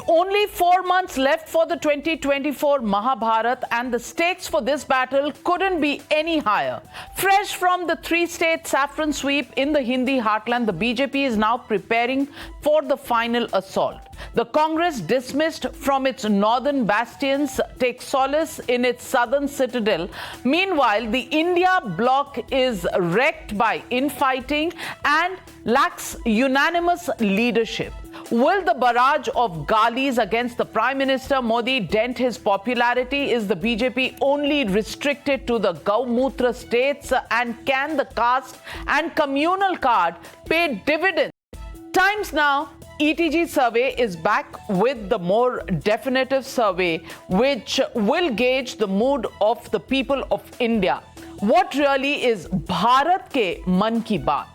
only 4 months left for the 2024 Mahabharat, and the stakes for this battle couldn't be any higher. Fresh from the three-state saffron sweep in the Hindi heartland, the BJP is now preparing for the final assault. The Congress, dismissed from its northern bastions, takes solace in its southern citadel. Meanwhile, the India bloc is wrecked by infighting and lacks unanimous leadership. Will the barrage of galis against the Prime Minister Modi dent his popularity? Is the BJP only restricted to the Gaumutra states? And can the caste and communal card pay dividends? Times now, ETG survey is back with the more definitive survey, which will gauge the mood of the people of India. What really is Bharat ke man ki baat?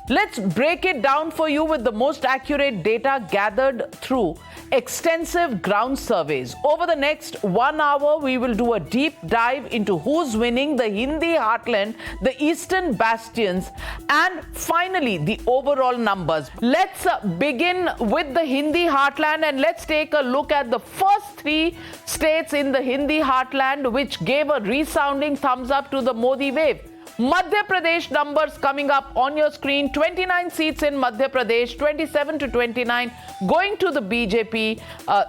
Let's break it down for you with the most accurate data gathered through extensive ground surveys. Over the next 1 hour, we will do a deep dive into who's winning the Hindi heartland, the eastern bastions, and finally the overall numbers. Let's begin with the Hindi heartland, and let's take a look at the first 3 states in the Hindi heartland which gave a resounding thumbs up to the Modi wave. Madhya Pradesh numbers coming up on your screen. 29 seats in Madhya Pradesh, 27 to 29 going to the BJP,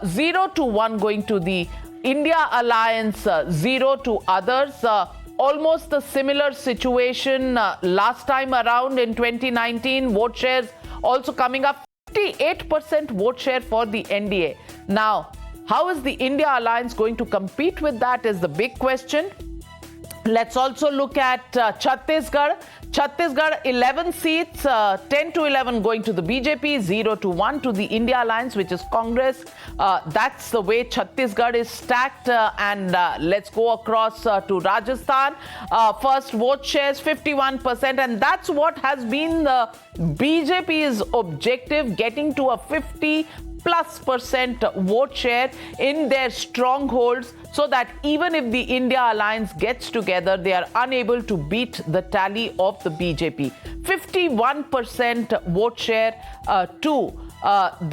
0 to 1 going to the India Alliance, 0 to others. Almost a similar situation last time around in 2019. Vote shares also coming up, 58% vote share for the NDA. Now, how is the India Alliance going to compete with that is the big question. Let's also look at Chhattisgarh. Chhattisgarh, 11 seats, 10 to 11 going to the BJP, 0 to 1 to the India Alliance, which is Congress. That's the way Chhattisgarh is stacked. And let's go across to Rajasthan. First vote shares, 51%. And that's what has been the BJP's objective, getting to a 50+% vote share in their strongholds, so that even if the India Alliance gets together, they are unable to beat the tally of the BJP. 51% vote share to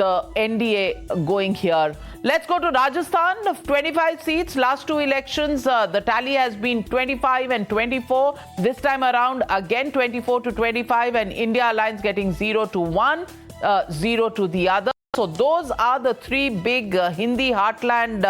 the NDA going here. Let's go to Rajasthan. 25 seats, last 2 elections, the tally has been 25 and 24. This time around, again 24 to 25, and India Alliance getting 0 to 1, 0 to the other. So those are the 3 big Hindi heartland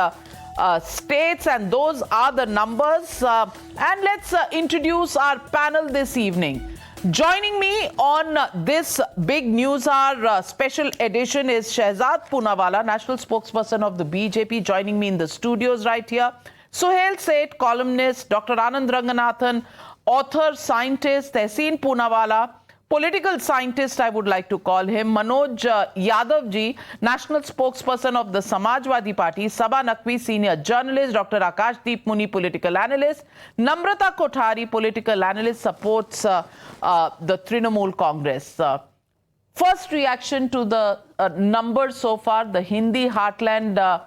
states, and those are the numbers. And let's introduce our panel this evening. Joining me on this big Newshour special edition is Shehzad Poonawala, national spokesperson of the BJP, joining me in the studios right here. Suhel Seth, columnist, Dr. Anand Ranganathan, author, scientist, Tehseen Poonawala, political scientist, I would like to call him, Manoj Yadav ji, national spokesperson of the Samajwadi Party, Sabha Naqvi, senior journalist, Dr. Akashdeep Muni, political analyst, Namrata Kothari, political analyst, supports the Trinamool Congress. First reaction to the numbers so far, the Hindi heartland,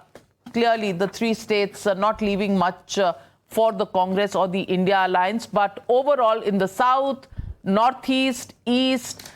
clearly the 3 states not leaving much for the Congress or the India Alliance, but overall in the south, northeast, east,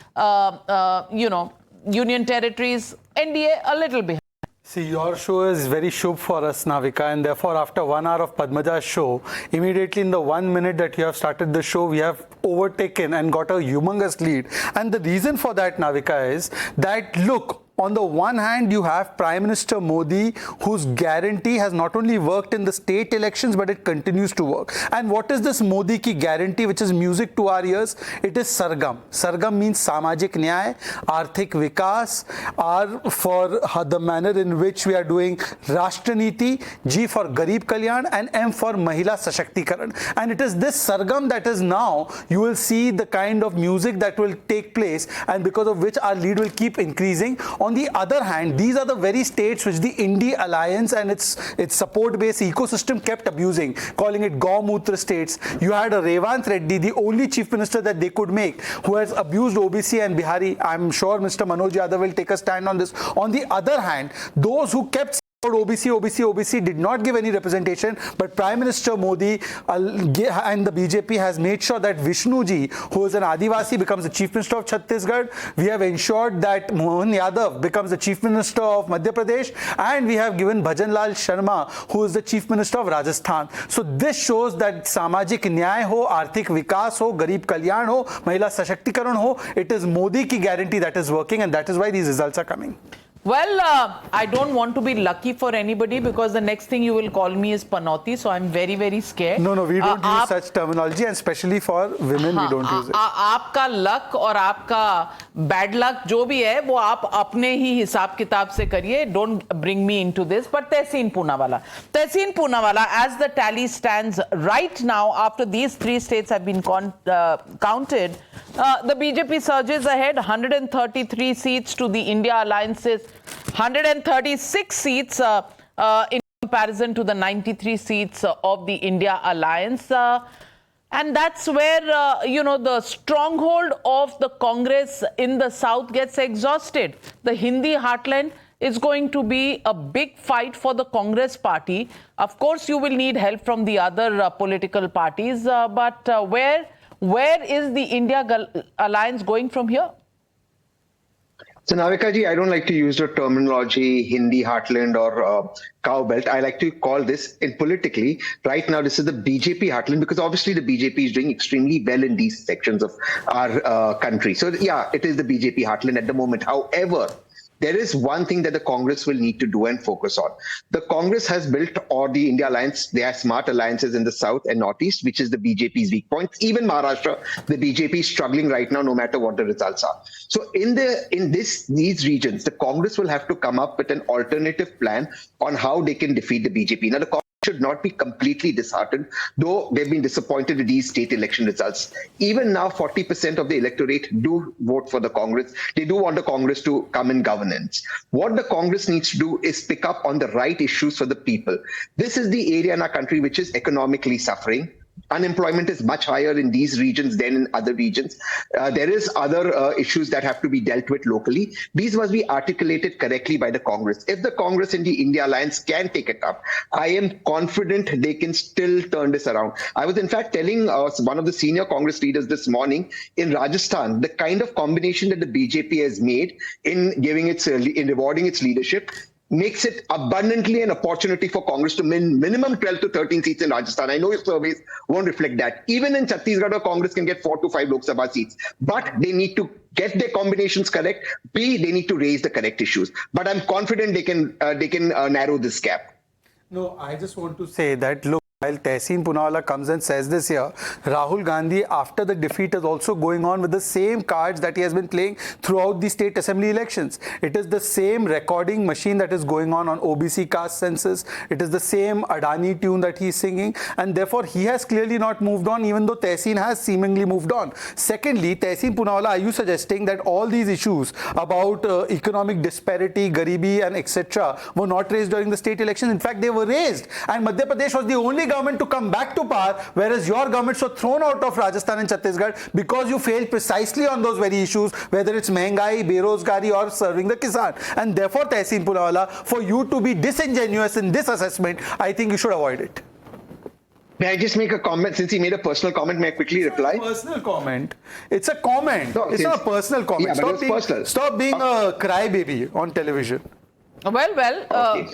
union territories, NDA a little behind. See, your show is very shubh for us, Navika, and therefore after 1 hour of Padmaja's show, immediately in the 1 minute that you have started the show, we have overtaken and got a humongous lead. And the reason for that, Navika, is that, look, on the one hand, you have Prime Minister Modi, whose guarantee has not only worked in the state elections, but it continues to work. And what is this Modi ki guarantee, which is music to our ears? It is Sargam. Sargam means Samajik Nyay, Arthik Vikas, R for the manner in which we are doing Rashtra-Niti, G for Garib Kalyan, and M for Mahila Sashakti-karan. And it is this Sargam that is now, you will see the kind of music that will take place, and because of which our lead will keep increasing. On the other hand, these are the very states which the India Alliance and its support-based ecosystem kept abusing, calling it Gaumutra states. You had a Revanth Reddy, the only chief minister that they could make, who has abused OBC and Bihari. I'm sure Mr. Manoj Yadav will take a stand on this. On the other hand, those who kept OBC did not give any representation, but Prime Minister Modi and the BJP has made sure that Vishnuji, who is an Adivasi, becomes the Chief Minister of Chhattisgarh. We have ensured that Mohan Yadav becomes the Chief Minister of Madhya Pradesh, and we have given Bhajan Lal Sharma, who is the Chief Minister of Rajasthan. So this shows that Samajik Nyay ho, Arthik Vikas ho, Garib Kalyan ho, Mahila Sashактikaran ho, it is Modi ki guarantee that is working, and that is why these results are coming. Well, I don't want to be lucky for anybody because the next thing you will call me is Panoti, so I'm very, very scared. No, we don't use such terminology, and especially for women, we don't use it. आपका luck और आपका bad luck जो भी है वो आप अपने ही हिसाब किताब से करिए. Don't bring me into this. But Tehseen Poonawala, as the tally stands right now, after these three states have been counted, the BJP surges ahead, 133 seats to the India Alliance's 136 seats in comparison to the 93 seats of the India Alliance. And that's where, the stronghold of the Congress in the South gets exhausted. The Hindi heartland is going to be a big fight for the Congress party. Of course, you will need help from the other political parties. But where is the India Alliance going from here? So Navika ji, I don't like to use the terminology Hindi heartland or cow belt. I like to call this, in politically, right now this is the BJP heartland, because obviously the BJP is doing extremely well in these sections of our country. So yeah, it is the BJP heartland at the moment. However, there is one thing that the Congress will need to do and focus on. The Congress has built, or the India Alliance, they have smart alliances in the South and Northeast, which is the BJP's weak point. Even Maharashtra, the BJP is struggling right now, no matter what the results are. So in these regions, the Congress will have to come up with an alternative plan on how they can defeat the BJP. Now, the Congress should not be completely disheartened, though they've been disappointed with these state election results. Even now, 40% of the electorate do vote for the Congress. They do want the Congress to come in governance. What the Congress needs to do is pick up on the right issues for the people. This is the area in our country which is economically suffering. Unemployment is much higher in these regions than in other regions. There is other issues that have to be dealt with locally. These must be articulated correctly by the Congress. If the Congress and the India Alliance can take it up, I am confident they can still turn this around. I was in fact telling one of the senior Congress leaders this morning, in Rajasthan, the kind of combination that the BJP has made in rewarding its leadership makes it abundantly an opportunity for Congress to minimum 12 to 13 seats in Rajasthan. I know your surveys won't reflect that. Even in Chhattisgarh, Congress can get 4 to 5 Lok Sabha seats. But they need to get their combinations correct. B, they need to raise the correct issues. But I'm confident they can narrow this gap. No, I just want to say that, look, while Tehseen Poonawala comes and says this here, Rahul Gandhi, after the defeat, is also going on with the same cards that he has been playing throughout the state assembly elections. It is the same recording machine that is going on OBC caste census. It is the same Adani tune that he is singing, and therefore he has clearly not moved on, even though Tehseen has seemingly moved on. Secondly, Tehseen Poonawala, are you suggesting that all these issues about economic disparity, garibi and etc. were not raised during the state elections? In fact, they were raised, and Madhya Pradesh was the only government to come back to power, whereas your governments were thrown out of Rajasthan and Chhattisgarh because you failed precisely on those very issues, whether it's mehengai, berozgari or serving the kisan. And therefore, Tehseen Poonawala, for you to be disingenuous in this assessment, I think you should avoid it. May I just make a comment? Since he made a personal comment, may I quickly reply? It's a personal comment. It's a comment. No, it's not a personal comment. Yeah, but personal. Stop being a crybaby on television. Well. Okay.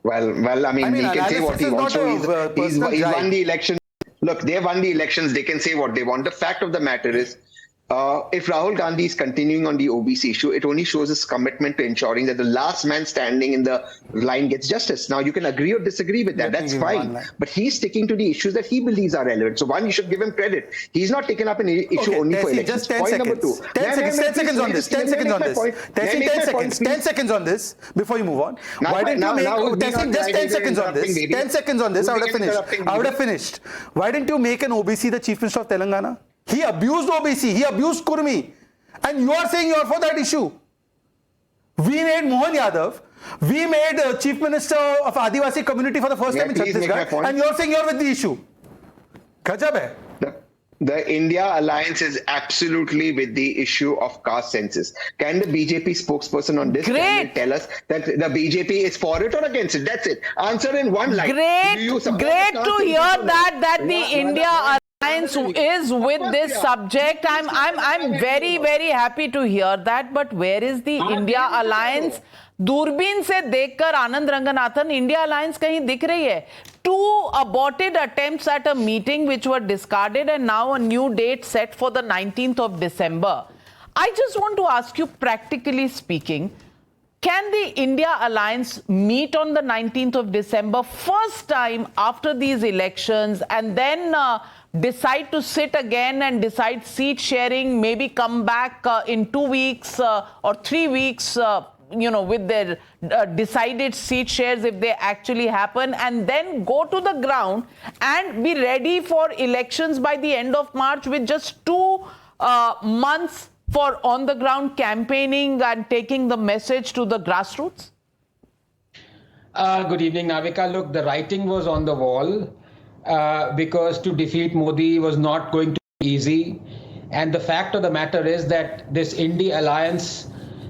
Well. I mean, he can say what he wants. He's won the election. Look, they won the elections. They can say what they want. The fact of the matter is, if Rahul Gandhi is continuing on the OBC issue, it only shows his commitment to ensuring that the last man standing in the line gets justice. Now, you can agree or disagree with that. That's fine. But he's sticking to the issues that he believes are relevant. So, one, you should give him credit. He's not taken up an issue only for elections. Just 10 seconds. 10 seconds on this. 10 seconds on this. 10 seconds on this before you move on. Why didn't you make just 10 seconds on this? 10 seconds on this. I would have finished. Why didn't you make an OBC the Chief Minister of Telangana? He abused OBC, he abused Kurmi, and you are saying you are for that issue. We made Mohan Yadav, we made Chief Minister of Adivasi community for the first time in Chhattisgarh, and you are saying you are with the issue. Gajab hai. The India alliance is absolutely with the issue of caste census. Can the BJP spokesperson on this channel tell us that the BJP is for it or against it? That's it. Answer in one line. Great to hear that the India alliance is with this subject. I'm very happy to hear that. But where is the India alliance? दूरबीन से देखकर आनंद Ranganathan India alliance कहीं दिख रही है. Two aborted attempts at a meeting which were discarded, and now a new date set for the 19th of December. I just want to ask you, practically speaking, can the India alliance meet on the 19th of December, first time after these elections, and then decide to sit again and decide seat sharing, maybe come back in 2 weeks or 3 weeks, with their decided seat shares if they actually happen, and then go to the ground and be ready for elections by the end of March with just 2 months for on-the-ground campaigning and taking the message to the grassroots? Good evening, Navika. Look, the writing was on the wall because to defeat Modi was not going to be easy. And the fact of the matter is that this I.N.D.I.A alliance,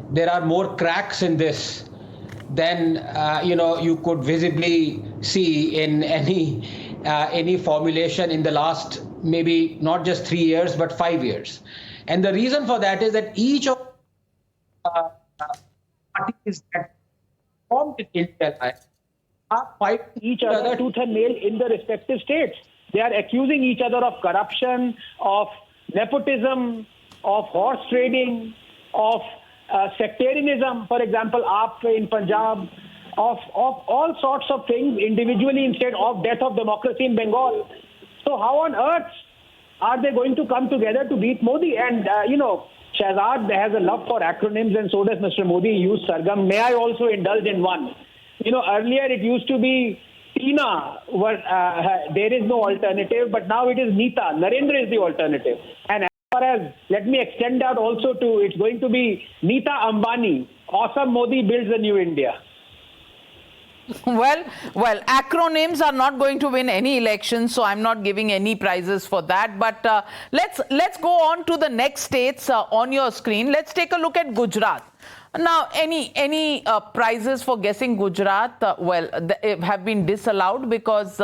there are more cracks in this than you could visibly see in any formulation in the last maybe not just 3 years but 5 years. And the reason for that is that each of parties that formed the I.N.D.I.A alliance are fighting each other tooth and nail in the respective states. They are accusing each other of corruption, of nepotism, of horse trading, of sectarianism, for example, AAP in Punjab, of all sorts of things individually instead of death of democracy in Bengal. So how on earth are they going to come together to beat Modi? And, Shahzad has a love for acronyms, and so does Mr. Modi. He used Sargam. May I also indulge in one? Earlier it used to be Tina, there is no alternative, but now it is Nita. Narendra is the alternative. And let me extend that also to, it's going to be Nita Ambani. Awesome Modi builds a new India. Well, acronyms are not going to win any election, so I'm not giving any prizes for that. But let's go on to the next states on your screen. Let's take a look at Gujarat. Now, any prizes for guessing Gujarat? Have been disallowed because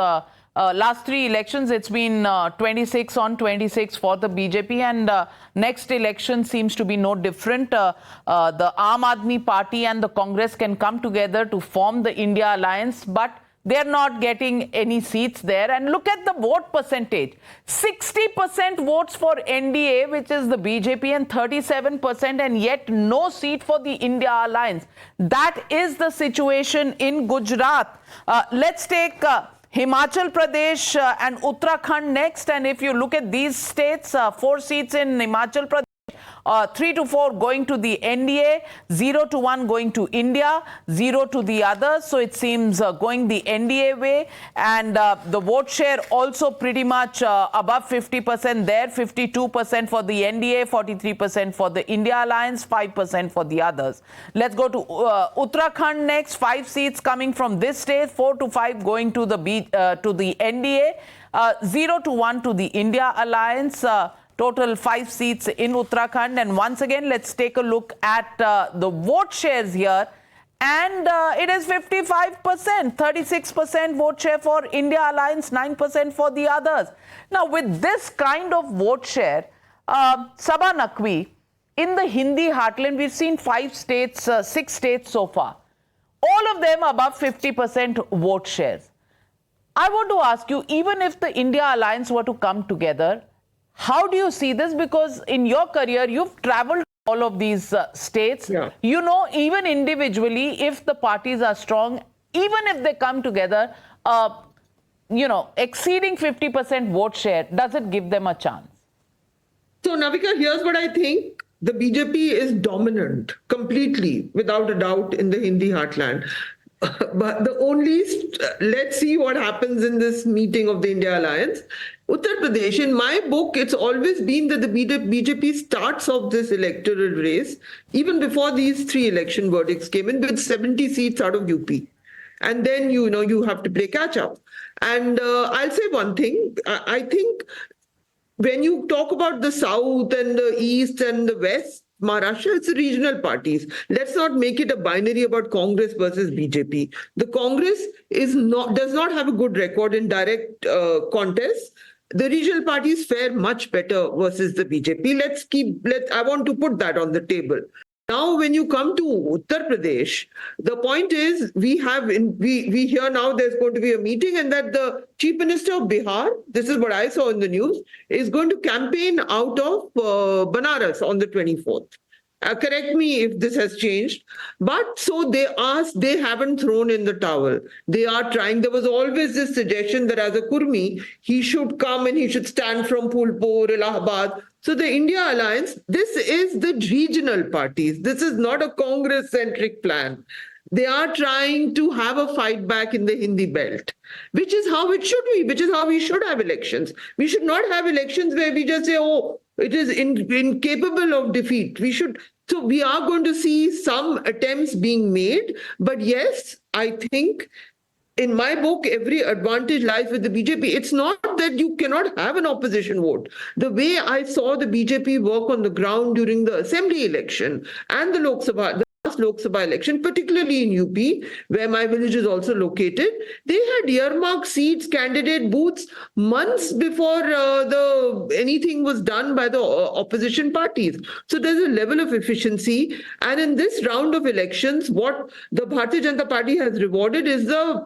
last 3 elections, it's been 26 on 26 for the BJP, and next election seems to be no different. The Aam Aadmi Party and the Congress can come together to form the India alliance, but they're not getting any seats there. And look at the vote percentage. 60% votes for N.D.A, which is the BJP, and 37%, and yet no seat for the India alliance. That is the situation in Gujarat. Let's take Himachal Pradesh and Uttarakhand next. And if you look at these states, 4 seats in Himachal Pradesh, 3 to 4 going to the N.D.A, 0 to 1 going to India, 0 to the others. So it seems going the N.D.A way. And the vote share also pretty much above 50% there, 52% for the N.D.A, 43% for the India alliance, 5% for the others. Let's go to Uttarakhand next. 5 seats coming from this state, 4 to 5 going to the N.D.A, 0 to 1 to the India alliance. Total 5 seats in Uttarakhand. And once again, let's take a look at the vote shares here. And it is 55%, 36% vote share for India alliance, 9% for the others. Now, with this kind of vote share, Sabha Naqvi, in the Hindi heartland, we've seen 6 states so far. All of them above 50% vote shares. I want to ask you, even if the India alliance were to come together, how do you see this? Because in your career, you've traveled all of these states. Yeah. Even individually, if the parties are strong, even if they come together, exceeding 50% vote share, does it give them a chance? So, Navika, here's what I think. The BJP is dominant, completely, without a doubt, in the Hindi heartland. But let's see what happens in this meeting of the India Alliance. Uttar Pradesh, in my book, it's always been that the BJP starts off this electoral race, even before these 3 election verdicts came in, with 70 seats out of UP. And then, you have to play catch up. And I'll say one thing. I think when you talk about the South and the East and the West, Maharashtra, it's regional parties. Let's not make it a binary about Congress versus BJP. The Congress does not have a good record in direct contests. The regional parties fare much better versus the BJP. I want to put that on the table. Now, when you come to Uttar Pradesh, the point is we hear now there's going to be a meeting and that the Chief Minister of Bihar, this is what I saw in the news, is going to campaign out of Banaras on the 24th. Correct me if this has changed. But so they haven't thrown in the towel. They are trying. There was always this suggestion that as a Kurmi, he should come and he should stand from Phulpur, Allahabad. So the India Alliance, this is the regional parties. This is not a Congress-centric plan. They are trying to have a fight back in the Hindi belt, which is how it should be, which is how we should have elections. We should not have elections where we just say, oh, it is incapable of defeat. So we are going to see some attempts being made. But yes, I think in my book, every advantage lies with the BJP. It's not that you cannot have an opposition vote. The way I saw the BJP work on the ground during the assembly election and the last Lok Sabha election, particularly in UP, where my village is also located, they had earmarked seats, candidate booths months before anything was done by the opposition parties. So there's a level of efficiency. And in this round of elections, what the Bharatiya Janata Party has rewarded is the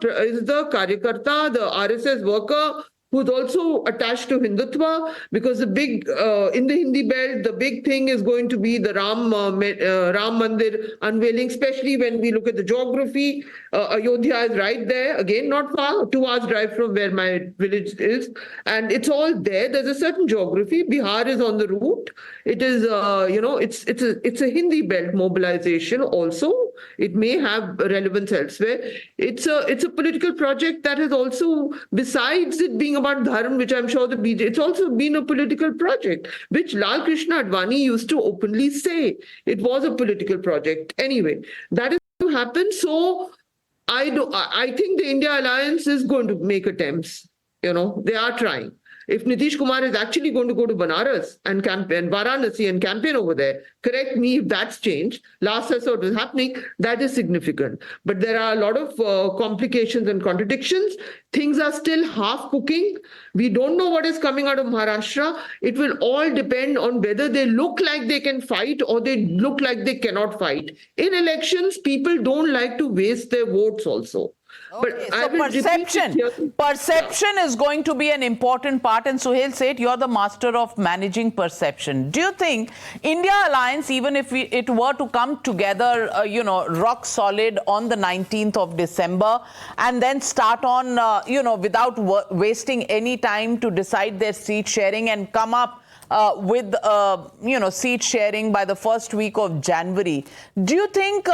Karyakarta, the RSS worker, who's also attached to Hindutva, because in the Hindi belt, the big thing is going to be the Ram Mandir unveiling, especially when we look at the geography. Ayodhya is right there, again, not far, 2 hours drive from where my village is. And it's all there. There's a certain geography. Bihar is on the route. It is, it's a Hindi belt mobilization also. It may have relevance elsewhere. It's a political project that has also, besides it being about dharma, which I'm sure the BJP, it's also been a political project, which Lal Krishna Advani used to openly say. It was a political project. Anyway, that is to happen. So I think the India Alliance is going to make attempts. They are trying. If Nitish Kumar is actually going to go to Banaras and campaign, Varanasi and campaign over there, correct me if that's changed. Last I saw it was happening, that is significant. But there are a lot of complications and contradictions. Things are still half cooking. We don't know what is coming out of Maharashtra. It will all depend on whether they look like they can fight or they look like they cannot fight. In elections, people don't like to waste their votes also. Okay, so perception is going to be an important part, and Suhel Seth, you're the master of managing perception. Do you think India Alliance, even if it were to come together, rock solid on the 19th of December and then start on, without wasting any time to decide their seat sharing and come up with, seat sharing by the first week of January, do you think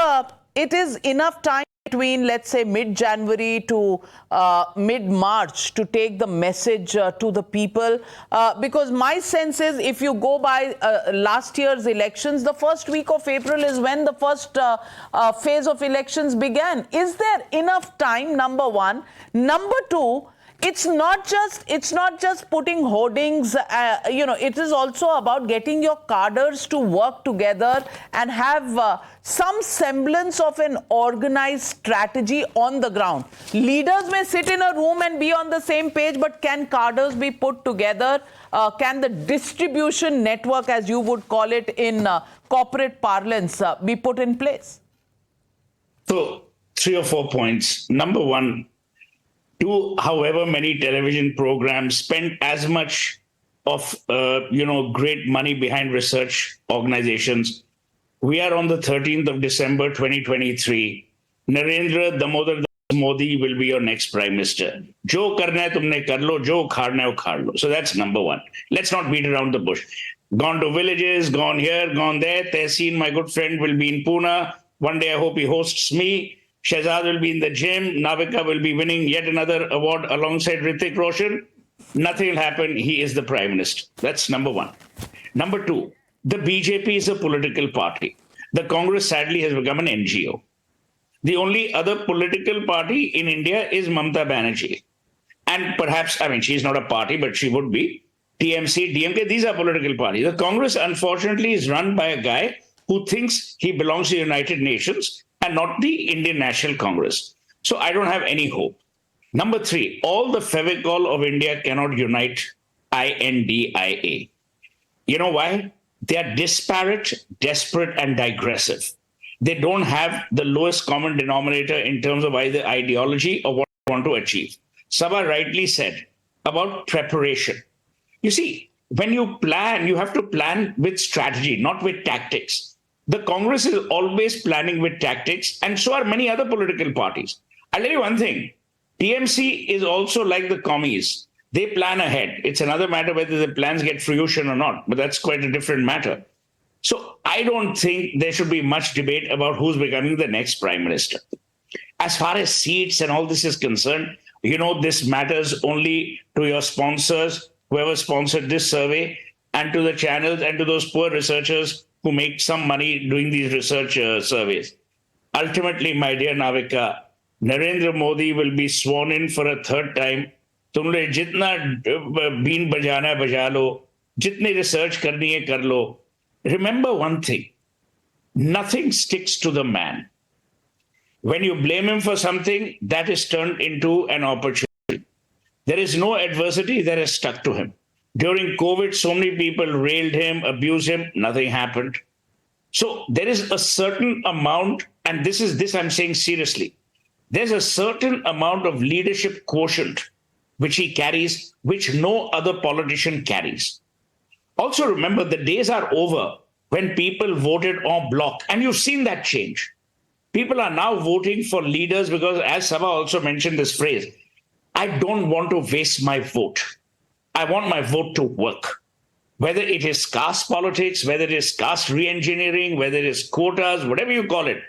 it is enough time between, let's say, mid-January to mid-March to take the message to the people? Because my sense is, if you go by last year's elections, the first week of April is when the first phase of elections began. Is there enough time, number one? Number two, it's not just putting hoardings, it is also about getting your cadres to work together and have some semblance of an organized strategy on the ground. Leaders may sit in a room and be on the same page, but can cadres be put together? Can the distribution network, as you would call it in corporate parlance, be put in place? So 3 or 4 points. Number one, do however many television programs spend as much of great money behind research organizations. We are on the 13th of December 2023. Narendra Damodardas Modi will be your next prime minister. Jo karna hai tumne kar lo, jo ukhaadna hai ukhaad lo. So that's number one. Let's not beat around the bush. Gone to villages, gone here, gone there. Tehseen, my good friend, will be in Pune. One day I hope he hosts me. Shehzad will be in the gym. Navika will be winning yet another award alongside Hrithik Roshan. Nothing will happen. He is the prime minister. That's number one. Number two, the BJP is a political party. The Congress sadly has become an NGO. The only other political party in India is Mamata Banerjee. And perhaps, she's not a party, but she would be. TMC, DMK, these are political parties. The Congress, unfortunately, is run by a guy who thinks he belongs to the United Nations and not the Indian National Congress. So I don't have any hope. Number three, all the Fevicol of India cannot unite I.N.D.I.A. You know why? They are disparate, desperate, and digressive. They don't have the lowest common denominator in terms of either ideology or what they want to achieve. Sabha rightly said about preparation. You see, when you plan, you have to plan with strategy, not with tactics. The Congress is always planning with tactics, and so are many other political parties. I'll tell you one thing. TMC is also like the commies. They plan ahead. It's another matter whether the plans get fruition or not, but that's quite a different matter. So I don't think there should be much debate about who's becoming the next prime minister. As far as seats and all this is concerned, you know, this matters only to your sponsors, whoever sponsored this survey, and to the channels and to those poor researchers who make some money doing these research surveys. Ultimately, my dear Navika, Narendra Modi will be sworn in for a third time. तुमने जितना been बजाना है बजा लो, जितनी research करनी है कर लो. Remember one thing, nothing sticks to the man. When you blame him for something, that is turned into an opportunity. There is no adversity that has stuck to him. During COVID, so many people railed him, abused him, nothing happened. So there is a certain amount, and this I'm saying seriously, there's a certain amount of leadership quotient which he carries, which no other politician carries. Also remember, the days are over when people voted en bloc, and you've seen that change. People are now voting for leaders because, as Sabha also mentioned this phrase, I don't want to waste my vote. I want my vote to work. Whether it is caste politics, whether it is caste re-engineering, whether it is quotas, whatever you call it,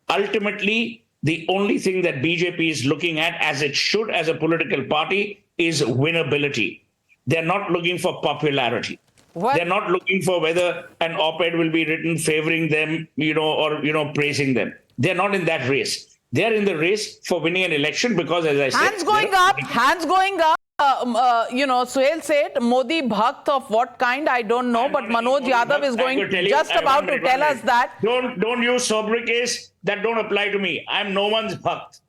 ultimately, the only thing that BJP is looking at, as it should as a political party, is winnability. They're not looking for popularity. What? They're not looking for whether an op-ed will be written favoring them, or praising them. They're not in that race. They're in the race for winning an election because, as I said... Hands going up. Suhel Seth, Modi Bhakt of what kind, I don't know, but Manoj Yadav is about to tell us that. Don't use sobriquets that don't apply to me. I'm no one's Bhakt.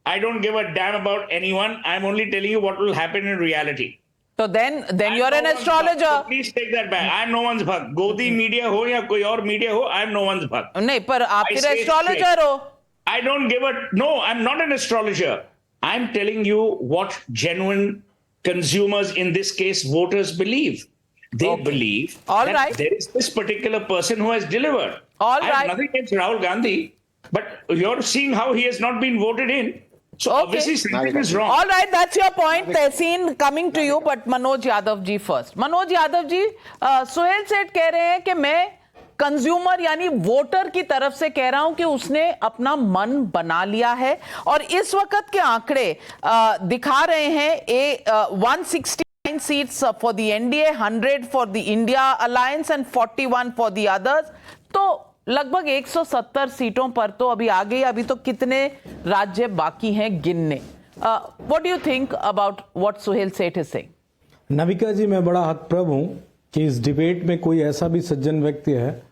I don't give a damn about anyone. I'm only telling you what will happen in reality. So then you're an astrologer. So please take that back. I'm no one's Bhakt. Godi media ho ya koi aur media ho, I'm no one's Bhakt. No, but aap fir astrologer ho. I don't give a... No, I'm not an astrologer. I'm telling you what genuine consumers, in this case voters, believe. They believe that there is this particular person who has delivered. I have nothing against Rahul Gandhi, but you're seeing how he has not been voted in. So obviously something is wrong. All right, that's your point. Tehseen, coming to you, but Manoj Yadav ji first. Manoj Yadav ji, Suhel Seth कह रहे हैं कि मैं consumer यानी voter की तरफ से कह रहा हूं कि उसने अपना मन बना लिया है, और इस वक्त के आंकड़े दिखा रहे हैं 169 seats for the NDA, 100 for the India Alliance and 41 for the others. तो लगभग 170 सीटों पर तो अभी आ गई. अभी तो कितने राज्य बाकी हैं गिनने. What do you think about what Suhel Seth is saying? Navika जी, मैं बड़ा हतप्रभ हूं कि इस डिबेट में कोई ऐसा भी सज्जन व्यक्ति है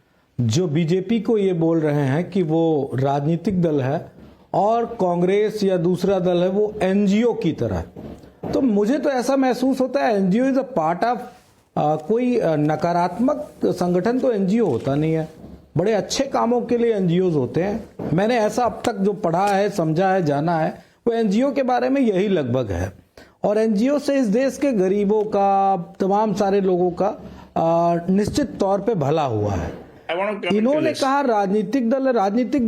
जो बीजेपी को ये बोल रहे हैं कि वो राजनीतिक दल है और कांग्रेस या दूसरा दल है वो एनजीओ की तरह. तो मुझे तो ऐसा महसूस होता है NGO is a part of कोई नकारात्मक संगठन तो एनजीओ होता नहीं है. बड़े अच्छे कामों के लिए एनजीओ होते हैं. मैंने ऐसा अब तक जो पढ़ा है, समझा है, जाना है, वो एनजीओ के बारे में यही लगभग है. और एनजीओ से इस देश के गरीबों का, तमाम सारे लोगों का निश्चित तौर पे भला हुआ है. इन्होंने कहा राजनीतिक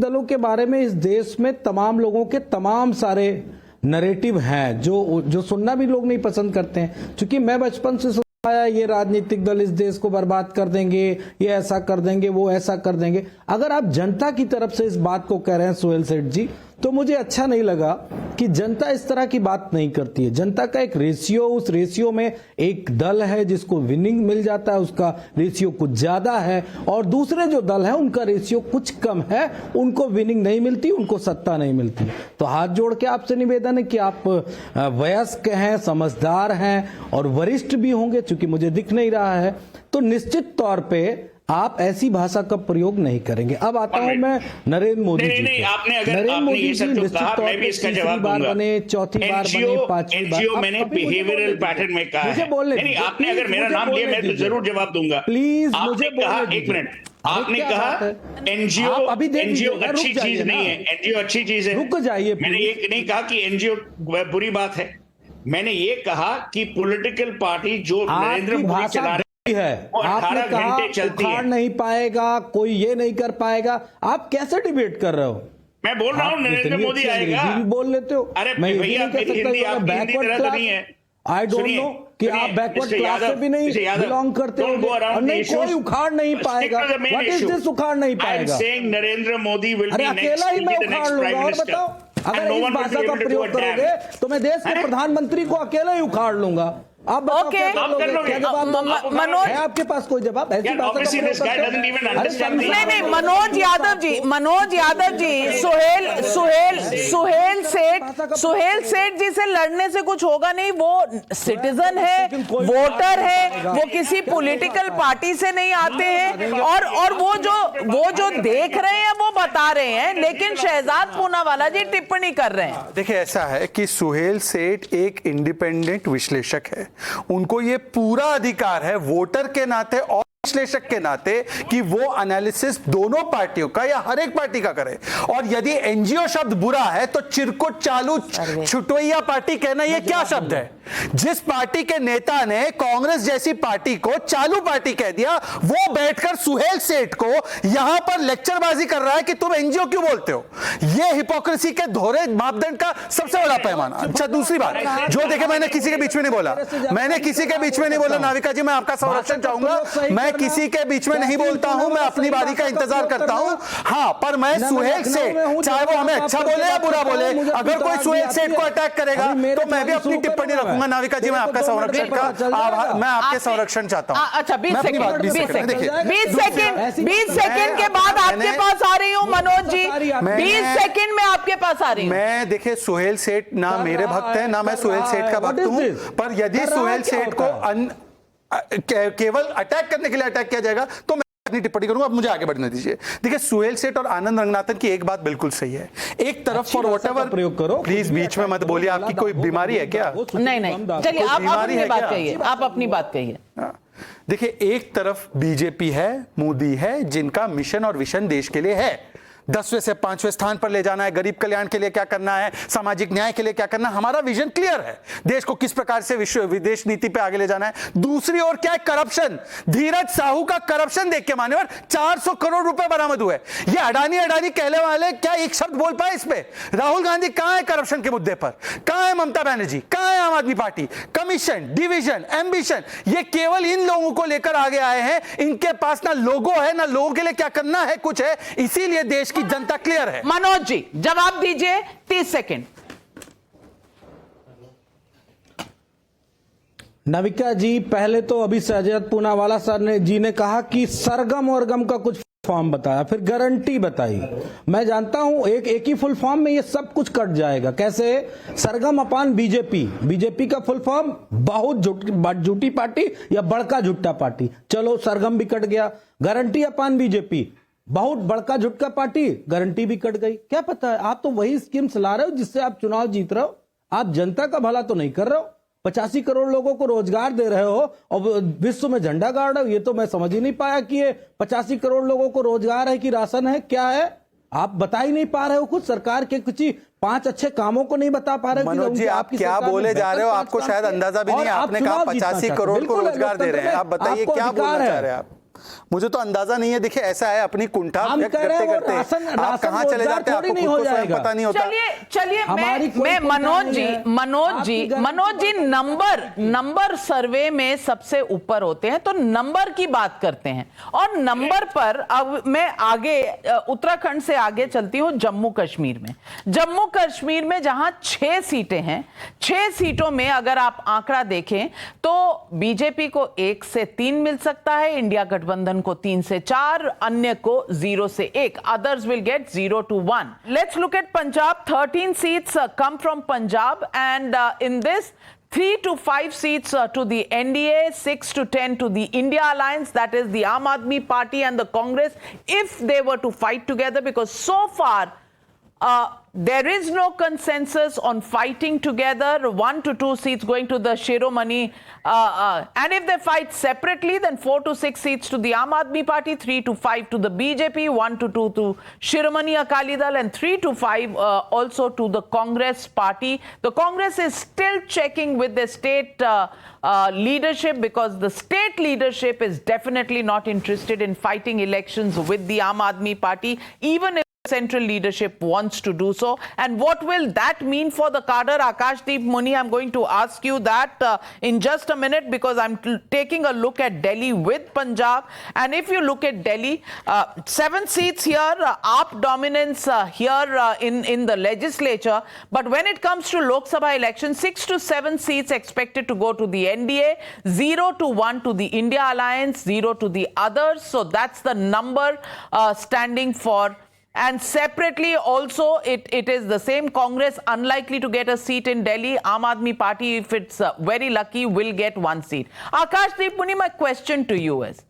दलों के बारे में इस देश में तमाम लोगों के तमाम सारे नैरेटिव हैं जो सुनना भी लोग नहीं पसंद करते हैं. क्योंकि मैं बचपन से सुना आया ये राजनीतिक दल इस देश को बर्बाद कर देंगे, ये ऐसा कर देंगे, वो ऐसा कर देंगे. अगर आप जनता की तरफ से इस बात को कह रहे हैं सुहेल सेठ जी, तो मुझे अच्छा नहीं लगा कि जनता इस तरह की बात नहीं करती है। जनता का एक रेशियो, उस रेशियो में एक दल है जिसको विनिंग मिल जाता है, उसका रेशियो कुछ ज्यादा है, और दूसरे जो दल है उनका रेशियो कुछ कम है, उनको विनिंग नहीं मिलती, उनको सत्ता नहीं मिलती। तो हाथ जोड़ के आपसे निवेदन है कि आप वयस्क हैं, समझदार हैं और वरिष्ठ भी होंगे, चूंकि मुझे दिख नहीं रहा है, तो निश्चित तौर पे आप ऐसी भाषा का प्रयोग नहीं करेंगे। अब आता हूं मैं नरेंद्र मोदी जी। नहीं, आपने नरेंद्र मोदी जी निश्चित तौर पे तीसरी बार बने, चौथी बार बने, पांचवी बार। मैंने बिहेवियरल पैटर्न में कहा मुझे बोलने नहीं, आपने अगर मेरा नाम लिया मैं तो जरूर जवाब दूंगा। प्लीज मुझे कहा, एक मिनट, आपने कहा एनजीओ अच्छी चीज नहीं है, एनजीओ अच्छी चीज है। रुक जाइए, मैंने ये नहीं कहा कि एनजीओ बुरी बात है, मैंने ये कहा कि पॉलिटिकल पार्टी जो नरेंद्र मोदी चला रहे है, आपने कहा उखाड़ नहीं पाएगा कोई, ये नहीं कर पाएगा। आप कैसे डिबेट कर रहे हो? मैं बोल रहा हूँ नरेंद्र मोदी आएगा, भी बोल लेते हो। अरे मैं भैया, मेरी हिंदी आपकी हिंदी तरह तो नहीं है। आई डोंट नो कि आप बैकवर्ड क्लास से भी नहीं बिलोंग करते हो, और नहीं कोई उखाड़ नहीं पाएगा। व्हाट इज दिस उखाड़ नहीं पाएगा? नरेंद्र मोदी विल अरे अकेला ही मैं उखाड़ लूंगा, और बताओ अगर इस भाषा का प्रयोग करोगे तो मैं देश के प्रधानमंत्री को अकेला ही उखाड़ लूंगा। आप बताओ क्या जवाब? मनोज है आपके पास कोई जवाब? ऐसी भाषा नहीं, मनोज यादव जी, सुहेल सेठ जी से लड़ने से कुछ होगा नहीं। वो सिटीजन है, वोटर है, वो किसी पॉलिटिकल पार्टी से नहीं आते हैं, और वो जो देख रहे हैं वो बता रहे हैं, लेकिन शहजाद पूनावाला जी टिप्पणी कर रहे हैं। देखिए, ऐसा है कि सुहेल सेठ एक इंडिपेंडेंट विश्लेषक है, उनको ये पूरा अधिकार है वोटर के नाते और विश्लेषक के नाते कि वो एनालिसिस दोनों पार्टियों का या हर एक पार्टी का करे। और यदि एनजीओ शब्द बुरा है तो चिरकुट चालू छुटवैया पार्टी कहना ये क्या शब्द है? जिस पार्टी के नेता ने कांग्रेस जैसी पार्टी को चालू पार्टी कह दिया, वो बैठकर सुहेल सेठ को यहां पर लेक्चरबाजी कर रहा है कि तुम एनजीओ क्यों बोलते हो। ये हिपोक्रेसी के दोहरे मापदंड का सबसे बड़ा पैमाना। अच्छा, दूसरी बात जो देखे, मैंने किसी के बीच में नहीं बोला, नाविका जी, मैं आपका संरक्षण चाहूंगा। मैं किसी के बीच में नहीं बोलता हूं, मैं अपनी बारी का इंतजार करता हूं। हाँ, पर मैं सुहेल सेठ, चाहे वो हमें अच्छा बोले या बुरा बोले, अगर कोई सुहेल सेठ को अटैक करेगा तो मैं भी अपनी टिप्पणी रखूंगा। नाविका जी, मैं आपका संरक्षण मैं आपके संरक्षण चाहता हूं। अच्छा, 20 सेकंड के बाद आपके पास आ रही हूं मनोज जी, 20 सेकंड में आपके पास आ रही हूं। मैं देखिए, सुहेल सेठ ना मेरे भक्त है ना मैं सुहेल सेठ का भक्त हूं, पर यदि सुहेल सेठ को केवल अटैक करने के लिए अटैक किया जाएगा तो मैं अपनी टिप्पणी करूंगा। अब मुझे आगे बढ़ने दीजिए। देखिए, सुहेल सेठ और आनंद रंगनाथन की एक बात बिल्कुल सही है। एक तरफ फॉर व्हाटएवर प्रयोग करो, प्लीज बीच में मत बोलिए। आपकी कोई बीमारी है क्या? नहीं, चलिए आप अपनी बात कहिए, आप अपनी बात कहिए। देखिए, एक तरफ बीजेपी है, मोदी है, जिनका मिशन और विजन देश के लिए है। 10वें से 5वें स्थान पर ले जाना है, गरीब कल्याण के लिए क्या करना है, सामाजिक न्याय के लिए क्या करना है, हमारा विजन क्लियर है। देश को किस प्रकार से विदेश नीति पे आगे ले जाना है। दूसरी ओर क्या है? करप्शन। धीरज साहू का करप्शन देख के मान्यवर 400 करोड़ रुपए बरामद हुए। ये अडानी कहने वाले क्या एक शब्द बोल पाए इस पे? राहुल गांधी कहां है करप्शन के मुद्दे पर? कहां है ममता बनर्जी? कहां है आम Aadmi party? Commission, division, ambition, ये केवल इन लोगों को लेकर आगे आए हैं। इनके पास ना लोगो है, ना लोगों के लिए क्या करना है कुछ है, इसीलिए देश की जनता क्लियर है। मनोज जी, जवाब दीजिए, 30 सेकंड। नाविका जी, पहले तो अभी शहजाद पूनावाला सर जी ने कहा कि सरगम और गम का कुछ फॉर्म बताया, फिर गारंटी बताई। मैं जानता हूं एक ही फुल फॉर्म में ये सब कुछ कट जाएगा। कैसे? सरगम अपान बीजेपी का फुल फॉर्म बहुत झूठी पार्टी या बड़का झुट्टा पार्टी। चलो, सरगम भी कट गया। गारंटी अपान बीजेपी, बहुत बड़का झुटका पार्टी, गारंटी भी कट गई। क्या पता है, आप तो वही स्कीम्स ला रहे हो जिससे आप चुनाव जीत रहे हो। आप जनता का भला तो नहीं कर रहे हो। 85 करोड़ लोगों को रोजगार दे रहे हो और विश्व में झंडा गाड़ रहे हो। ये तो मैं समझ ही नहीं पाया कि ये 85 करोड़ लोगों को रोजगार है कि राशन है, क्या है? आप बता ही नहीं पा रहे हो। खुद सरकार के कुछ 5 अच्छे कामों को नहीं बता पा रहे। मनोज जी, आप क्या बोले जा रहे हो? आपको शायद अंदाजा भी नहीं है। आपने कहा 85 करोड़ को रोजगार दे रहे हैं। आप बताइए क्या बोलना चाह रहे हैं आप? मुझे तो अंदाजा नहीं है। देखिए ऐसा है, अपनी कुंठा हम व्यक्त कह रहे करते हैं वो करते राशन आप कहां चले जाते हैं, आपको नहीं खुद हो को स्वयं जाएगा। पता नहीं होता। चलिए मैं मनोज जी नंबर सर्वे में सबसे ऊपर होते हैं, तो नंबर की बात करते हैं। और नंबर पर अब मैं आगे उत्तराखंड से आगे चलती हूं जम्मू कश्मीर में जहां 6 सीटें हैं, 6 सीटों में अगर आप आंकड़ा देखें तो बीजेपी को 1 से 3 मिल सकता है, इंडिया गठबंधन को 3 से 4, अन्य को 0 से 1, others will get 0 to 1. Let's look at Punjab. 13 seats come from Punjab, and in this 3 to 5 seats to the NDA, 6 to 10 to the India Alliance, that is the Aam Aadmi Party and the Congress, if they were to fight together, because so far there is no consensus on fighting together. 1 to 2 seats going to the Shiromani, and if they fight separately, then 4 to 6 seats to the Aam Aadmi Party, 3 to 5 to the BJP, 1 to 2 to Shiromani Akali Dal, and 3 to 5 also to the Congress Party. The Congress is still checking with the state leadership, because the state leadership is definitely not interested in fighting elections with the Aam Aadmi Party, even if central leadership wants to do so. And what will that mean for the cadre? Akashdeep Muni, I'm going to ask you that in just a minute, because I'm taking a look at Delhi with Punjab. And if you look at Delhi, 7 seats here, AAP dominance here in the legislature. But when it comes to Lok Sabha election, 6 to 7 seats expected to go to the NDA, 0 to 1 to the India Alliance, 0 to the others. So that's the number standing for. And separately also, it is the same. Congress unlikely to get a seat in Delhi. Aam Aadmi Party, if it's very lucky, will get 1 seat. Akashdeep Muni, my question to you is,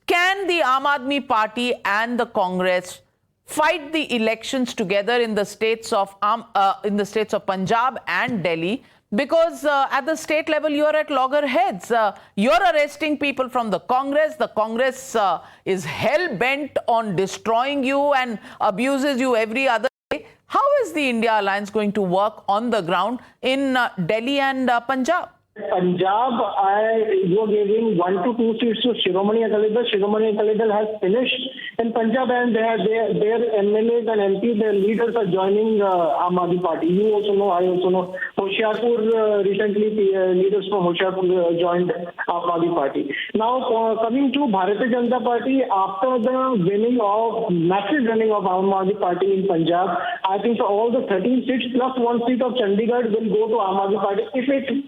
can the Aam Aadmi Party and the Congress fight the elections together in the states of Punjab and Delhi? Because at the state level, you're at loggerheads. You're arresting people from the Congress. The Congress is hell-bent on destroying you and abuses you every other day. How is the India Alliance going to work on the ground in Delhi and Punjab? Punjab, you are giving 1 to 2 seats to Shiromani Akali Dal. Shiromani Akali Dal has finished in Punjab, and their MLAs and MPs, their leaders are joining Aam Aadmi Party. You also know, I also know. Hoshiarpur, recently leaders from Hoshiarpur joined Aam Aadmi Party. Now, coming to Bharatiya Janata Party, after the massive winning of Aam Aadmi Party in Punjab, I think all the 13 seats plus 1 seat of Chandigarh will go to Aam Aadmi Party if it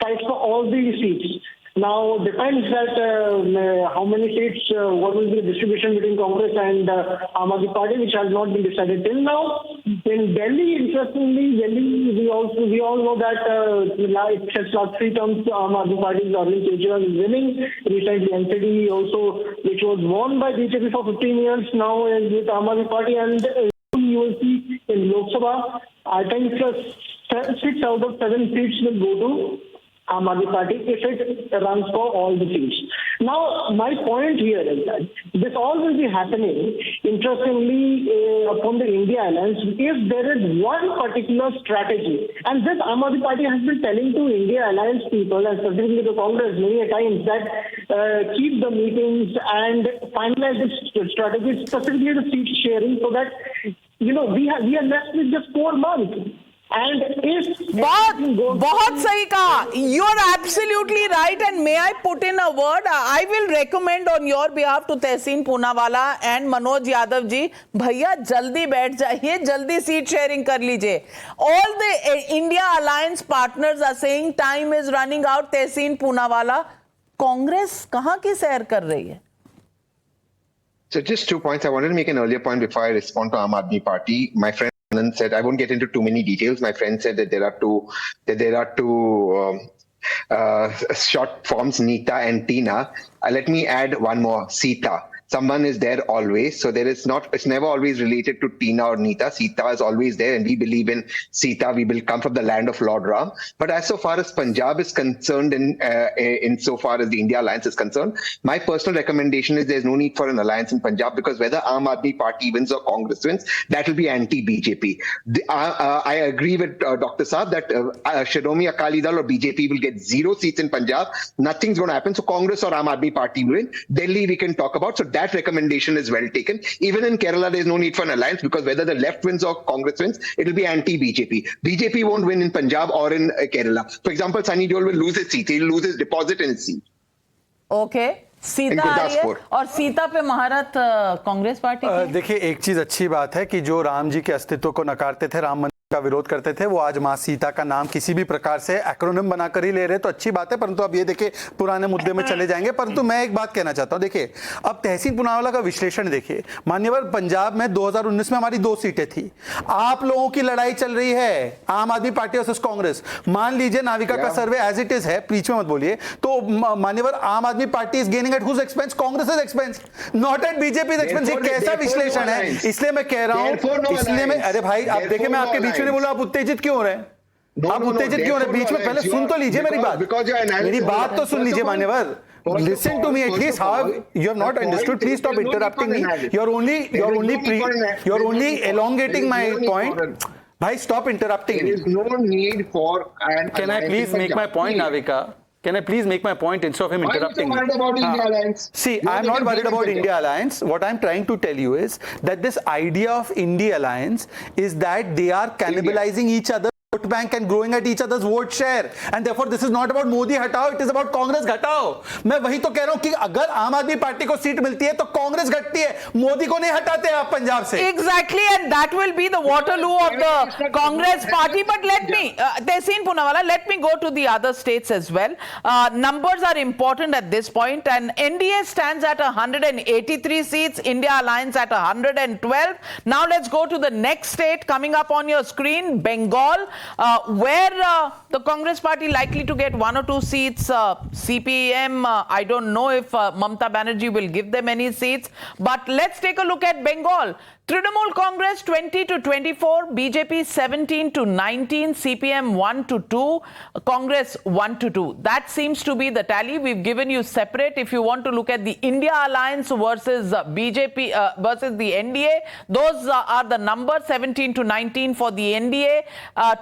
fights for all these seats. Now, depends that how many seats, what will be the distribution between Congress and Aam Aadmi Party, which has not been decided till now. In Delhi, interestingly, we all know that it's last 3 terms, Aam Aadmi Party's Arvind Kejriwal is winning. Recently, NCD also, which was won by BJP for 15 years, now is with Aam Aadmi Party, and you will see in Lok Sabha, I think 6 out of 7 seats will go to Aam Aadmi Party if it runs for all the seats. Now, my point here is that this all will be happening, interestingly, from the India Alliance, if there is one particular strategy. And this Aam Aadmi Party has been telling to India Alliance people, and specifically the Congress many a times, that keep the meetings and finalize this strategy, specifically the seat sharing, so that, we are left with just 4 months. And बहुत सही कहा. You're absolutely right, and may I put in a word? I will recommend on your behalf to Tehseen Poonawala and Manoj Yadav ji, भैया जल्दी बैठ जाइए, जल्दी seat sharing कर लीजिए. All the India Alliance partners are saying time is running out. Tehseen Poonawala, Congress कहाँ की सैर कर रही है? So just 2 points. I wanted to make an earlier point before I respond to Aam Aadmi Party. My friend Anand said, I won't get into too many details. My friend said that there are two short forms, Nita and Tina. Let me add one more, Sita. someone is there always. So it's never always related to Tina or Nita. Sita is always there, and we believe in Sita. We will come from the land of Lord Ram. But as so far as Punjab is concerned, in so far as the India alliance is concerned, my personal recommendation is there's no need for an alliance in Punjab, because whether Aam Aadmi Party wins or Congress wins, that will be anti-BJP. I agree with Dr. Saab that Shromi Akali Dal or BJP will get 0 seats in Punjab. Nothing's going to happen. So Congress or Aam Aadmi Party will win. Delhi we can talk about. So that recommendation is well taken. Even in Kerala, there's no need for an alliance, because whether the left wins or Congress wins, it will be anti-BJP. BJP won't win in Punjab or in Kerala. For example, Sunny Deol will lose his seat. He'll lose his deposit in his seat. Okay. Sita आ रही है और सीता पे महारत Congress party की। देखिए, एक चीज अच्छी बात है कि जो राम जी के अस्तित्व को नकारते थे, राम मंदिर का विरोध करते थे, वो आज मां सीता का नाम किसी भी प्रकार से एक्रोनिम बनाकर ही ले रहे, तो अच्छी बात है। परंतु अब ये देखिए, पुराने मुद्दे में चले जाएंगे। परंतु मैं एक बात कहना चाहता हूं, देखिए अब तहसीन पुनावाला का विश्लेषण देखिए। मान्यवर, पंजाब में 2019 में हमारी 2 सीटें थी। आप लोगों की लड़ाई चल रही है आम आदमी पार्टी वर्सेस कांग्रेस। मान लीजिए नाविका का सर्वे एज इट इज है, बीच में मत बोलिए, तो मान्यवर Aam Aadmi party is gaining at whose expense? Congress expense, not at BJP expense. ये कैसा विश्लेषण है? इसलिए मैं कह रहा हूं, इसलिए मैं, अरे भाई आप देखिए, मैं आपके बीच में बोला, आप उत्तेजित क्यों हो रहे हैं? आप उत्तेजित क्यों हो रहे हैं बीच में? पहले सुन तो लीजिए मेरी बात, मेरी बात तो सुन लीजिए मान्यवर। Listen to me at least. How you have not understood? Please stop interrupting me. You're only elongating my point. Bhai, stop interrupting me. There is no need for an. Can I please make my point, Navika? Can I please make my point instead of him interrupting me? Why are you so worried about India Alliance? See, I'm not worried about India Alliance. What I'm trying to tell you is that this idea of India Alliance is that they are cannibalizing each other vote bank and growing at each other's vote share, and therefore this is not about Modi हटाओ, it is about Congress घटाओ। मैं वही तो कह रहा हूं कि अगर आम आदमी पार्टी को सीट मिलती है तो कांग्रेस घटती है, मोदी को नहीं हटाते आप पंजाब से। Exactly, and that will be the Waterloo of the Congress party. But let me, Tehseen Poonawalla, let me go to the other states as well. Numbers are important at this point, and NDA stands at 183 seats, India Alliance at 112. Now let's go to the next state coming up on your screen, Bengal. Where the Congress party likely to get 1 or 2 seats. CPM, I don't know if Mamata Banerjee will give them any seats. But let's take a look at Bengal. Trinamool Congress 20 to 24, BJP 17 to 19, CPM 1 to 2, Congress 1 to 2. That seems to be the tally. We've given you separate. If you want to look at the India Alliance versus BJP versus the NDA, those are the numbers: 17 to 19 for the NDA,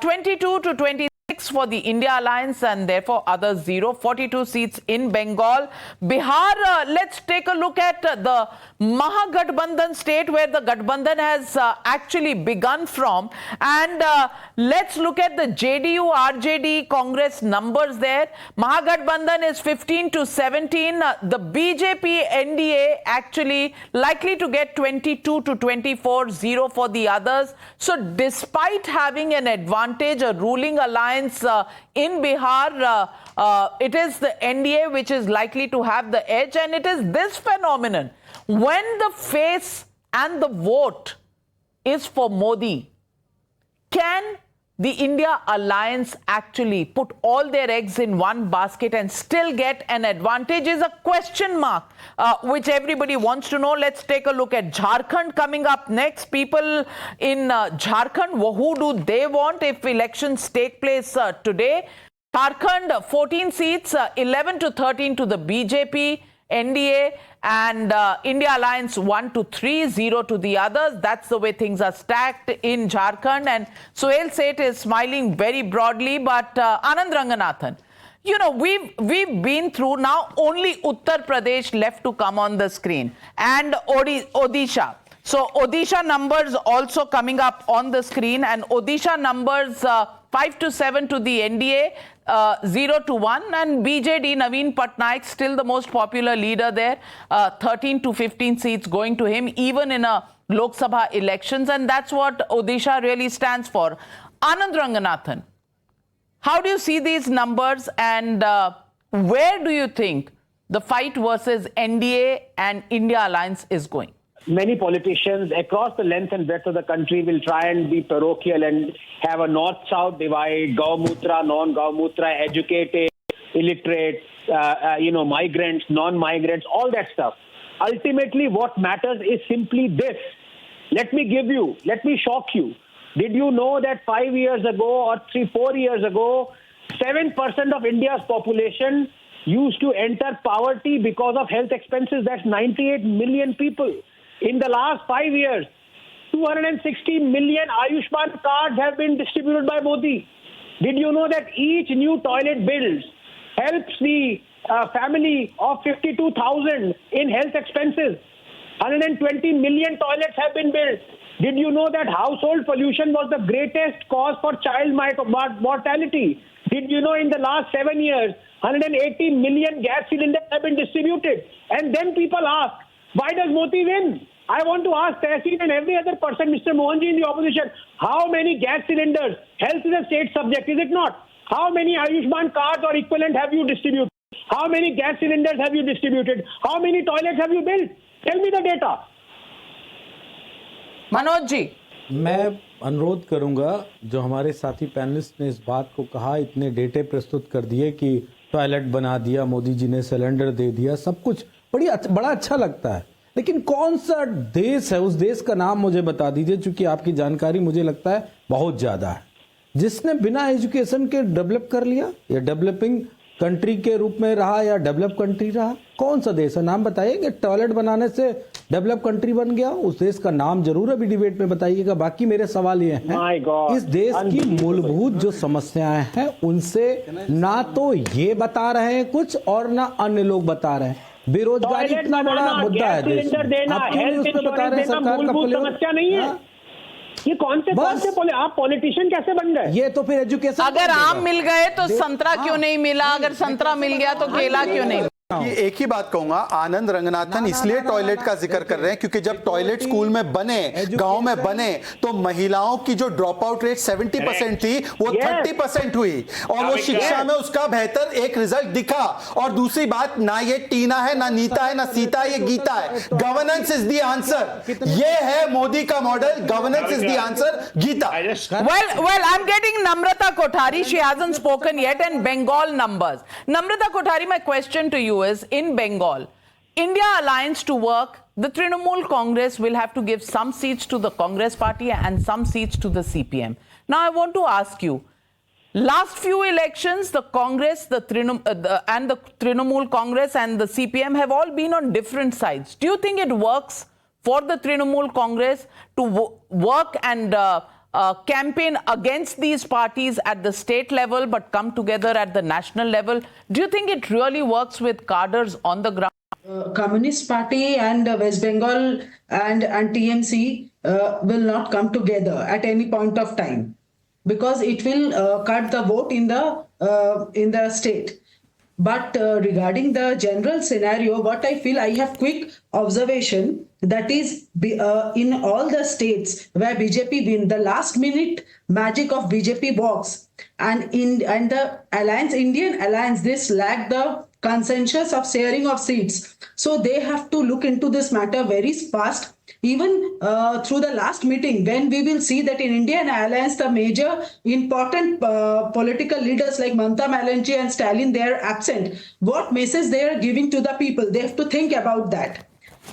22 to 26 for the India Alliance, and therefore others 0. 42 seats in Bengal. Bihar, let's take a look at the Mahagathbandhan state, where the Gathbandhan has actually begun from, and let's look at the JDU RJD Congress numbers there. Mahagathbandhan is 15 to 17. The BJP NDA actually likely to get 22 to 24, 0 for the others. So despite having an advantage, a ruling alliance in Bihar, it is the NDA which is likely to have the edge, and it is this phenomenon. When the face and the vote is for Modi, can the India Alliance actually put all their eggs in one basket and still get an advantage? Is a question mark, which everybody wants to know. Let's take a look at Jharkhand coming up next. People in Jharkhand, who do they want if elections take place today? Jharkhand, 14 seats, 11 to 13 to the BJP, NDA, and India Alliance 1 to 3, 0 to the others. That's the way things are stacked in Jharkhand. And Suhel Seth is smiling very broadly, but Anand Ranganathan, you know, we've been through now only Uttar Pradesh left to come on the screen, and Odisha. So Odisha numbers also coming up on the screen, and Odisha numbers 5 to 7 to the NDA, 0 to 1, and BJD Naveen Patnaik still the most popular leader there, 13 to 15 seats going to him even in a Lok Sabha elections, and that's what Odisha really stands for. Anand Ranganathan, how do you see these numbers, and where do you think the fight versus NDA and India Alliance is going? Many politicians across the length and breadth of the country will try and be parochial and have a north-south divide, Gaumutra, non-Gaumutra, educated, illiterate, migrants, non-migrants, all that stuff. ultimately what matters is simply this. Let me shock you. Did you know that 5 years ago or 4 years ago, 7% of India's population used to enter poverty because of health expenses? That's 98 million people. In the last 5 years, 260 million Ayushman cards have been distributed by Modi. Did you know that each new toilet built helps the family of 52,000 in health expenses? 120 million toilets have been built. Did you know that household pollution was the greatest cause for child mortality? Did you know in the last 7 years, 180 million gas cylinders have been distributed? And then people ask, why does Modi win? I want to ask Tehseen and every other person, Mr. Mohanji in the opposition, how many gas cylinders? Health is a state subject, is it not? How many Ayushman cards or equivalent have you distributed? How many gas cylinders have you distributed? How many toilets have you built? Tell me the data. Manoj ji, मैं अनुरोध करूंगा, जो हमारे साथी panelist ने इस बात को कहा, इतने डेटे प्रस्तुत कर दिए कि टॉयलेट बना दिया, मोदी जी ने सिलेंडर दे दिया, सब कुछ बड़ा अच्छा लगता है, लेकिन कौन सा देश है, उस देश का नाम मुझे बता दीजिए, क्योंकि आपकी जानकारी मुझे लगता है बहुत ज्यादा है, जिसने बिना एजुकेशन के डेवलप कर लिया, या डेवलपिंग कंट्री के रूप में रहा या डेवलप कंट्री रहा? कौन सा देश है? नाम बताइए कि टॉयलेट बनाने से डेवलप कंट्री बन गया, उस देश का नाम जरूर अभी डिबेट में बताइएगा। बाकी मेरे सवाल ये हैं, इस देश की मूलभूत जो समस्याएं हैं उनसे ना तो ये बता रहे हैं कुछ और ना अन्य लोग बता रहे हैं। बेरोजगारी इतना बड़ा मुद्दा है देश में, आप क्यों नहीं उस पर बता रहे हैं? सरकार का समस्या नहीं है। ये कौन से आप पॉलिटिशियन कैसे बन गए? ये तो फिर एजुकेशन, अगर आम मिल गए तो संतरा क्यों नहीं मिला? अगर संतरा मिल गया तो केला क्यों नहीं? ये एक ही बात कहूंगा, आनंद रंगनाथन इसलिए टॉयलेट का जिक्र कर रहे हैं क्योंकि जब टॉयलेट स्कूल में बने, गांव में बने, तो महिलाओं की जो ड्रॉप आउट रेट 70% थी वो 30% हुई और वो शिक्षा में उसका बेहतर एक रिजल्ट दिखा। और दूसरी बात, ना ये टीना है, ना नीता है, ना सीता है, ये गीता है। Governance is the answer. ये है मोदी का model, governance is the answer, Gita. Well, I'm getting Namrata Kothari. She hasn't spoken yet, and Bengal numbers. Namrata Kothari, my question to you is, in Bengal, India alliance to work, the Trinamool Congress will have to give some seats to the Congress party and some seats to the CPM. Now, I want to ask you, last few elections, the Congress, the Trinamool Congress and the CPM have all been on different sides. Do you think it works for the Trinamool Congress to work and campaign against these parties at the state level but come together at the national level? Do you think it really works with cadres on the ground? Communist Party and West Bengal and TMC will not come together at any point of time because it will cut the vote in the state. But regarding the general scenario, what I feel, I have quick observation, that is in all the states where BJP win, the last minute magic of BJP works, and the alliance, Indian alliance, this lack the consensus of sharing of seats. So they have to look into this matter very fast. Even through the last meeting, when we will see that in Indian alliance, the major important political leaders like Mamata Banerjee and Stalin, they are absent. What message they are giving to the people? They have to think about that.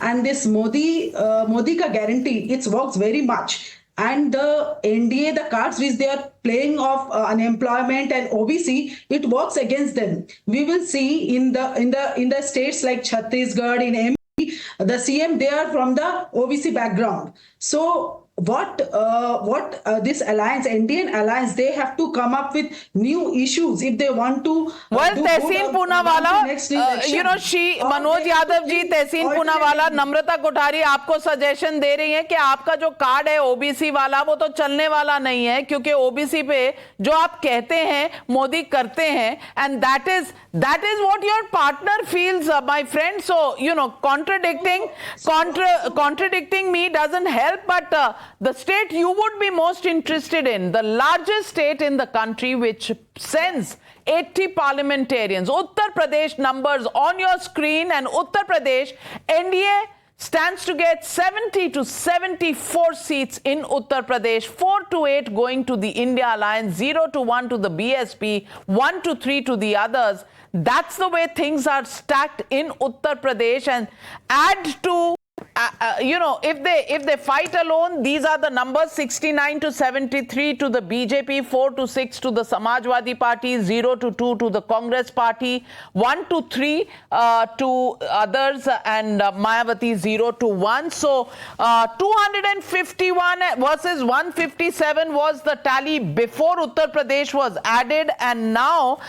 And this Modi ka guarantee, it works very much. And the I.N.D.A, the cards which they are playing of unemployment and OBC, it works against them. We will see in the states like Chhattisgarh, in MP, the CM, they are from the OBC background. So what this alliance, Indian alliance, they have to come up with new issues if they want to. Well, Tehseen Poonawalla, Manoj Yadav ji, Tehseen Poonawalla, Namrata Kothari आपको suggestion दे रही हैं कि आपका जो card है OBC वाला वो तो चलने वाला नहीं है, क्योंकि ओबीसी पे जो आप कहते हैं मोदी करते हैं, and that is what your partner feels, my friend. So contradicting me doesn't help, but the state you would be most interested in, the largest state in the country which sends 80 parliamentarians, Uttar Pradesh numbers on your screen, and Uttar Pradesh, I.N.D.A stands to get 70 to 74 seats in Uttar Pradesh, 4 to 8 going to the India Alliance, 0 to 1 to the BSP, 1 to 3 to the others. That's the way things are stacked in Uttar Pradesh. And add to if they fight alone, these are the numbers: 69 to 73 to the BJP, 4 to 6 to the Samajwadi Party, 0 to 2 to the Congress Party, 1 to 3 to others, and Mayawati 0 to 1. So 251 versus 157 was the tally before Uttar Pradesh was added, and now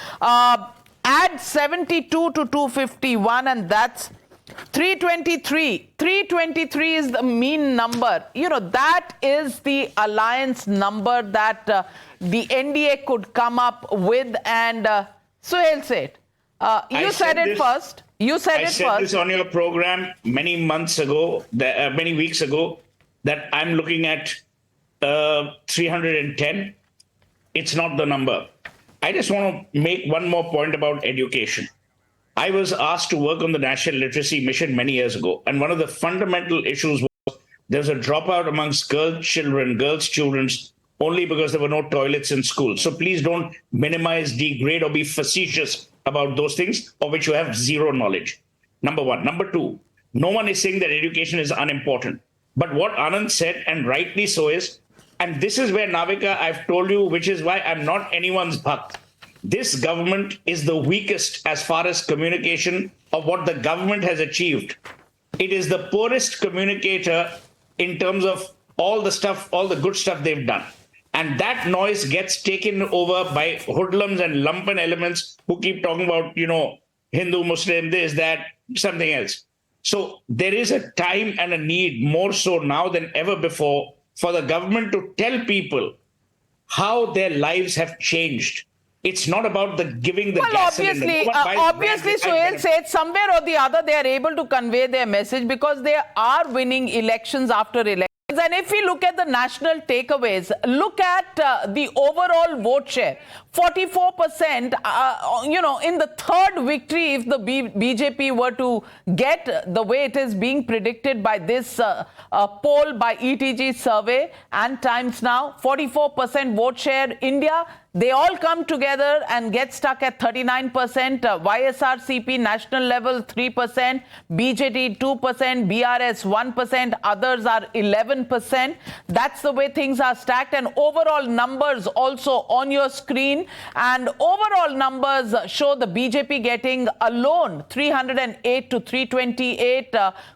add 72 to 251, and that's 323. 323 is the mean number. That is the alliance number that the NDA could come up with. And Suhel Seth, you said it first. You said it first. I said this on your program many months ago, many weeks ago, that I'm looking at 310. It's not the number. I just want to make one more point about education. I was asked to work on the National Literacy Mission many years ago, and one of the fundamental issues was there's a dropout amongst girls' children, only because there were no toilets in school. So please don't minimize, degrade, or be facetious about those things of which you have zero knowledge. Number one. Number two, no one is saying that education is unimportant. But what Anand said, and rightly so, is, and this is where, Navika, I've told you, which is why I'm not anyone's bhakt. This government is the weakest as far as communication of what the government has achieved. It is the poorest communicator in terms of all the good stuff they've done. And that noise gets taken over by hoodlums and lumpen elements who keep talking about, Hindu, Muslim, this, that, something else. So there is a time and a need, more so now than ever before, for the government to tell people how their lives have changed. It's not about giving the gas. Obviously, Suhel said somewhere or the other they are able to convey their message because they are winning elections after elections. And if we look at the national takeaways, look at the overall vote share. 44%, in the third victory, if the BJP were to get the way it is being predicted by this poll by ETG survey and Times Now, 44% vote share. India, they all come together and get stuck at 39%. YSRCP national level 3%, BJD 2%, BRS 1%, others are 11%. That's the way things are stacked. And overall numbers also on your screen. And overall numbers show the BJP getting alone 308 to 328.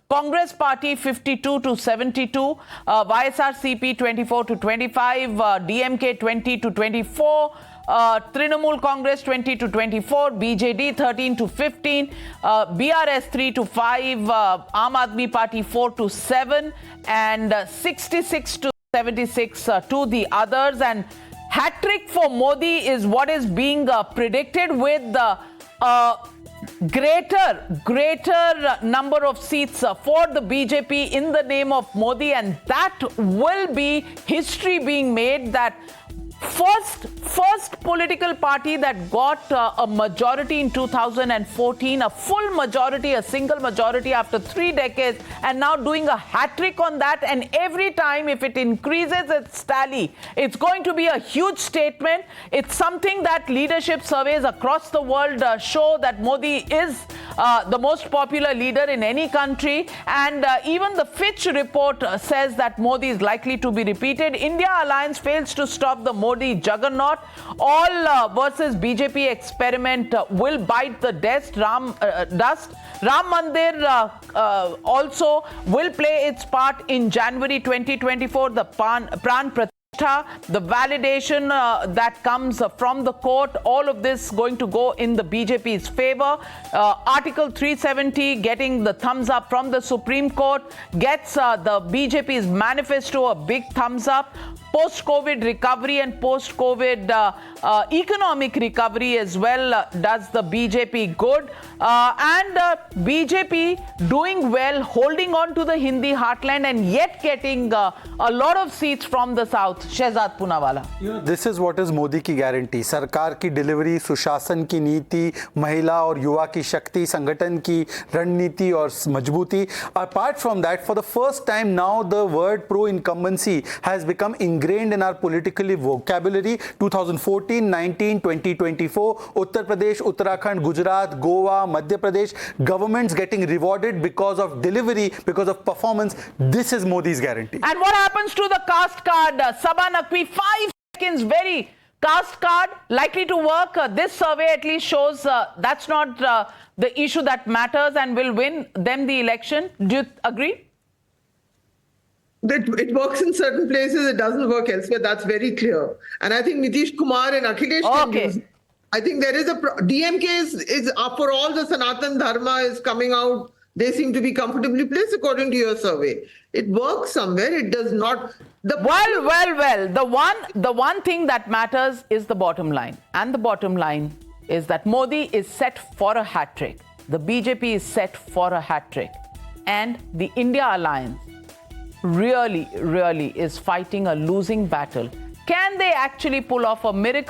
Congress Party 52 to 72, YSRCP 24 to 25, DMK 20 to 24, Trinamool Congress 20 to 24, BJD 13 to 15, BRS 3 to 5, Aam Aadmi Party 4 to 7, and 66 to 76 to the others. And hat-trick for Modi is what is being predicted with greater number of seats for the BJP in the name of Modi, and that will be history being made. That first political party that got a majority in 2014, a full majority, a single majority after 3 decades, and now doing a hat-trick on that. And every time, if it increases its tally, it's going to be a huge statement. It's something that leadership surveys across the world show that Modi is the most popular leader in any country. And even the Fitch report says that Modi is likely to be repeated. India Alliance fails to stop the Modi juggernaut. All versus BJP experiment will bite the dust. Ram Mandir also will play its part in January 2024. The Pran Pratishtha, the validation that comes from the court, all of this going to go in the BJP's favor. Article 370 getting the thumbs up from the Supreme Court gets the BJP's manifesto a big thumbs up. Post-COVID recovery and post-COVID economic recovery as well does the BJP good. And BJP doing well, holding on to the Hindi heartland and yet getting a lot of seats from the south. South, Shehzad Poonawala. This is what is Modi की guarantee, सरकार की delivery, सुशासन की नीति, महिला और युवा की शक्ति, संगठन की रणनीति और मजबूती. Apart from that, for the first time now the word pro-incumbency has become ingrained in our political vocabulary. 2014, 19, 2024, Uttar Pradesh, Uttarakhand, Gujarat, Goa, Madhya Pradesh, governments getting rewarded because of delivery, because of performance. This is Modi's guarantee. And what happens to the caste card? Sabha Naqvi, 5 seconds, very caste card, likely to work. This survey at least shows that's not the issue that matters and will win them the election. Do you agree? It works in certain places, it doesn't work elsewhere. That's very clear. And I think Nitish Kumar and Akhilesh can use it. I think there is a DMK is for all the Sanatan Dharma is coming out. They seem to be comfortably placed according to your survey. It works somewhere. It does not. Well. The one thing that matters is the bottom line. And the bottom line is that Modi is set for a hat trick. The BJP is set for a hat trick. And the India alliance really is fighting a losing battle. Can they actually pull off a miracle?